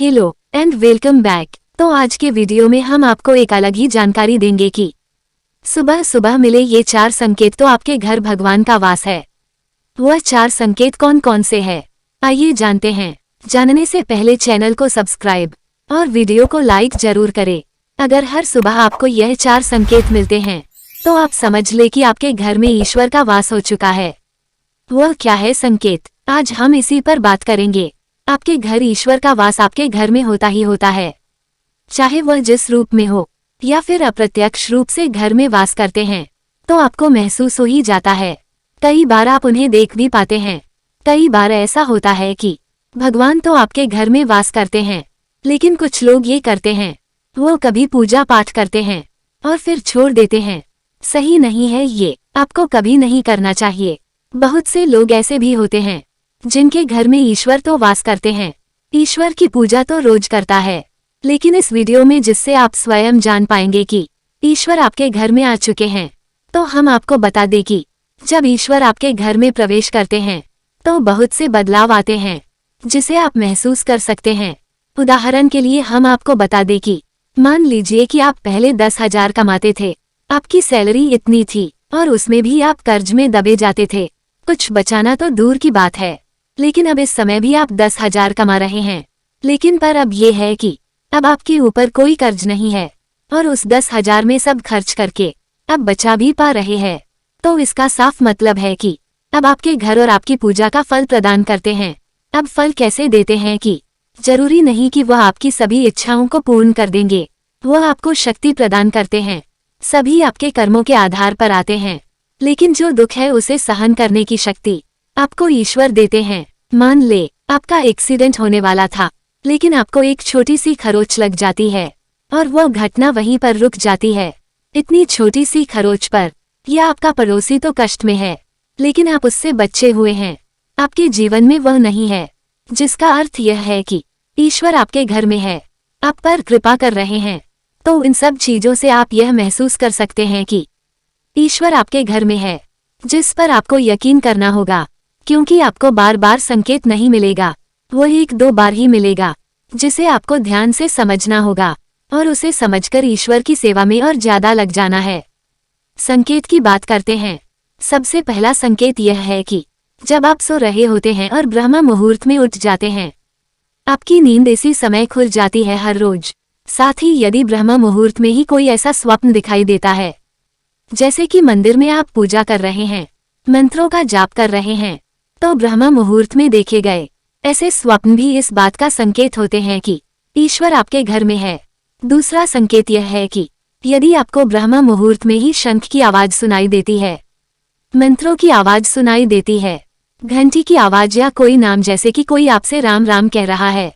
Hello and welcome back. तो आज के वीडियो में हम आपको एक अलग ही जानकारी देंगे कि सुबह सुबह मिले ये 4 संकेत तो आपके घर भगवान का वास है। वह 4 संकेत कौन कौन से हैं? आइए जानते हैं। जानने से पहले चैनल को सब्सक्राइब और वीडियो को लाइक जरूर करें। अगर हर सुबह आपको यह 4 संकेत मिलते हैं तो आप समझ ले कि आपके घर में ईश्वर का वास हो चुका है। वह क्या है संकेत? आज हम इसी पर बात करेंगे। आपके घर ईश्वर का वास आपके घर में होता ही होता है, चाहे वह जिस रूप में हो या फिर अप्रत्यक्ष रूप से घर में वास करते हैं तो आपको महसूस हो ही जाता है। कई बार आप उन्हें देख भी पाते हैं। कई बार ऐसा होता है कि भगवान तो आपके घर में वास करते हैं, लेकिन कुछ लोग ये करते हैं, वो कभी पूजा पाठ करते हैं और फिर छोड़ देते हैं। सही नहीं है, ये आपको कभी नहीं करना चाहिए। बहुत से लोग ऐसे भी होते हैं जिनके घर में ईश्वर तो वास करते हैं, ईश्वर की पूजा तो रोज करता है, लेकिन इस वीडियो में जिससे आप स्वयं जान पाएंगे कि ईश्वर आपके घर में आ चुके हैं, तो हम आपको बता दें कि जब ईश्वर आपके घर में प्रवेश करते हैं तो बहुत से बदलाव आते हैं जिसे आप महसूस कर सकते हैं। उदाहरण के लिए हम आपको बता दें कि मान लीजिए कि आप पहले 10,000 कमाते थे, आपकी सैलरी इतनी थी और उसमें भी आप कर्ज में दबे जाते थे। कुछ बचाना तो दूर की बात है, लेकिन अब इस समय भी आप 10,000 कमा रहे हैं, लेकिन पर अब ये है कि अब आपके ऊपर कोई कर्ज नहीं है और उस 10,000 में सब खर्च करके अब बचा भी पा रहे हैं। तो इसका साफ मतलब है कि अब आपके घर और आपकी पूजा का फल प्रदान करते हैं। अब फल कैसे देते हैं कि जरूरी नहीं कि वह आपकी सभी इच्छाओं को पूर्ण कर देंगे, वह आपको शक्ति प्रदान करते हैं। सभी आपके कर्मों के आधार पर आते हैं, लेकिन जो दुख है उसे सहन करने की शक्ति आपको ईश्वर देते हैं। मान ले आपका एक्सीडेंट होने वाला था, लेकिन आपको एक छोटी सी खरोच लग जाती है और वह घटना वहीं पर रुक जाती है। इतनी छोटी सी खरोच पर या आपका पड़ोसी तो कष्ट में है, लेकिन आप उससे बचे हुए हैं। आपके जीवन में वह नहीं है, जिसका अर्थ यह है कि ईश्वर आपके घर में है, आप पर कृपा कर रहे हैं। तो इन सब चीजों से आप यह महसूस कर सकते हैं कि ईश्वर आपके घर में है, जिस पर आपको यकीन करना होगा, क्योंकि आपको बार बार संकेत नहीं मिलेगा, वह 1-2 बार ही मिलेगा, जिसे आपको ध्यान से समझना होगा और उसे समझकर ईश्वर की सेवा में और ज्यादा लग जाना है। संकेत की बात करते हैं। सबसे पहला संकेत यह है कि जब आप सो रहे होते हैं और ब्रह्म मुहूर्त में उठ जाते हैं, आपकी नींद इसी समय खुल जाती है हर रोज। साथ ही यदि ब्रह्म मुहूर्त में ही कोई ऐसा स्वप्न दिखाई देता है, जैसे कि मंदिर में आप पूजा कर रहे हैं, मंत्रों का जाप कर रहे हैं, तो ब्रह्म मुहूर्त में देखे गए ऐसे स्वप्न भी इस बात का संकेत होते हैं कि ईश्वर आपके घर में है। दूसरा संकेत यह है कि यदि आपको ब्रह्म मुहूर्त में ही शंख की आवाज सुनाई देती है, मंत्रों की आवाज सुनाई देती है, घंटी की आवाज या कोई नाम जैसे कि कोई आपसे राम राम कह रहा है,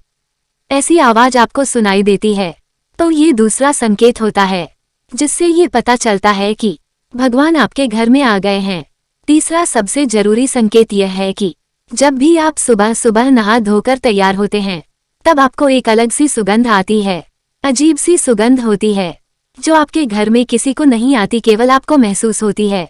ऐसी आवाज आपको सुनाई देती है, तो ये दूसरा संकेत होता है, जिससे ये पता चलता है कि भगवान आपके घर में आ गए हैं। तीसरा सबसे जरूरी संकेत यह है कि जब भी आप सुबह सुबह नहा धोकर तैयार होते हैं, तब आपको एक अलग सी सुगंध आती है। अजीब सी सुगंध होती है जो आपके घर में किसी को नहीं आती, केवल आपको महसूस होती है।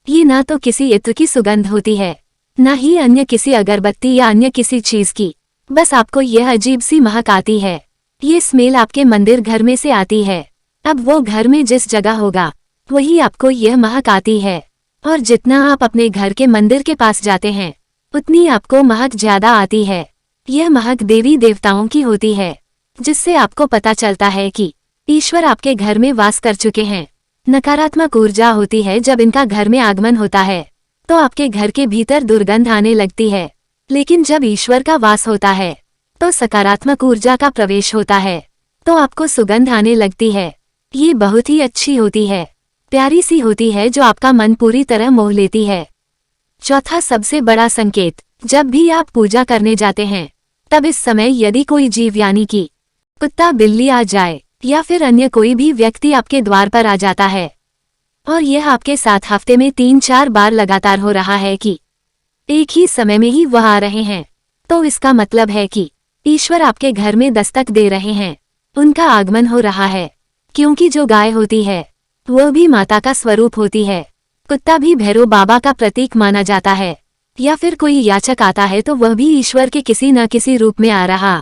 ये ना तो किसी इत्र की सुगंध होती है, ना ही अन्य किसी अगरबत्ती या अन्य किसी चीज की, बस आपको यह अजीब सी महक आती है। ये स्मेल आपके मंदिर घर में से आती है। अब वो घर में जिस जगह होगा वही आपको यह महक आती है, और जितना आप अपने घर के मंदिर के पास जाते हैं उतनी आपको महक ज्यादा आती है। यह महक देवी देवताओं की होती है, जिससे आपको पता चलता है कि ईश्वर आपके घर में वास कर चुके हैं। नकारात्मक ऊर्जा होती है जब इनका घर में आगमन होता है तो आपके घर के भीतर दुर्गंध आने लगती है, लेकिन जब ईश्वर का वास होता है तो सकारात्मक ऊर्जा का प्रवेश होता है, तो आपको सुगंध आने लगती है। ये बहुत ही अच्छी होती है, प्यारी सी होती है, जो आपका मन पूरी तरह मोह लेती है। चौथा सबसे बड़ा संकेत, जब भी आप पूजा करने जाते हैं तब इस समय यदि कोई जीव यानी कि कुत्ता बिल्ली आ जाए या फिर अन्य कोई भी व्यक्ति आपके द्वार पर आ जाता है और यह आपके साथ हफ्ते में 3-4 बार लगातार हो रहा है कि एक ही समय में ही वह आ रहे हैं, तो इसका मतलब है कि ईश्वर आपके घर में दस्तक दे रहे हैं, उनका आगमन हो रहा है। क्योंकि जो गाय होती है वह भी माता का स्वरूप होती है, कुत्ता भी भैरव बाबा का प्रतीक माना जाता है, या फिर कोई याचक आता है तो वह भी ईश्वर के किसी न किसी रूप में आ रहा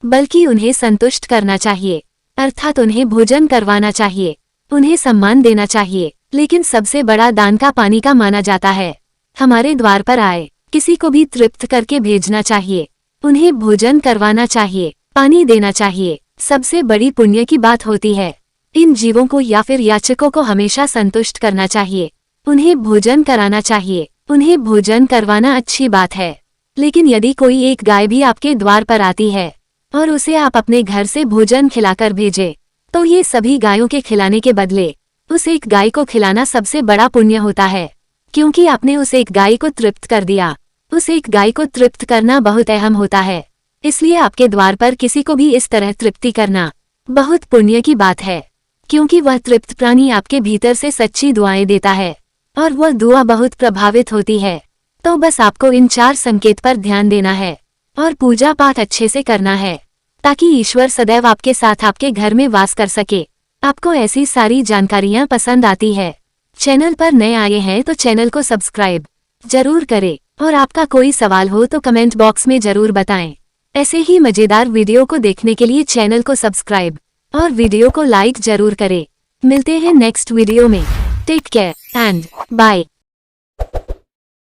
बल्कि उन्हें संतुष्ट करना चाहिए, अर्थात उन्हें भोजन करवाना चाहिए, उन्हें सम्मान देना चाहिए। लेकिन सबसे बड़ा दान का पानी का माना जाता है। हमारे द्वार पर आए किसी को भी तृप्त करके भेजना चाहिए, उन्हें भोजन करवाना चाहिए, पानी देना चाहिए। सबसे बड़ी पुण्य की बात होती है। इन जीवों को या फिर याचकों को हमेशा संतुष्ट करना चाहिए, उन्हें भोजन कराना चाहिए। उन्हें भोजन करवाना अच्छी बात है, लेकिन यदि कोई एक गाय भी आपके द्वार पर आती है और उसे आप अपने घर से भोजन खिलाकर भेजे, तो ये सभी गायों के खिलाने के बदले उस एक गाय को खिलाना सबसे बड़ा पुण्य होता है, क्योंकि आपने उस एक गाय को तृप्त कर दिया। उस एक गाय को तृप्त करना बहुत अहम होता है, इसलिए आपके द्वार पर किसी को भी इस तरह तृप्ति करना बहुत पुण्य की बात है, क्योंकि वह तृप्त प्राणी आपके भीतर से सच्ची दुआएं देता है और वह दुआ बहुत प्रभावित होती है। तो बस आपको इन 4 संकेत पर ध्यान देना है और पूजा पाठ अच्छे से करना है, ताकि ईश्वर सदैव आपके साथ आपके घर में वास कर सके। आपको ऐसी सारी जानकारियां पसंद आती है, चैनल पर नए आए हैं तो चैनल को सब्सक्राइब जरूर करें, और आपका कोई सवाल हो तो कमेंट बॉक्स में जरूर बताएं। ऐसे ही मजेदार वीडियो को देखने के लिए चैनल को सब्सक्राइब और वीडियो को लाइक जरूर करें। मिलते हैं नेक्स्ट वीडियो में। Take care and bye.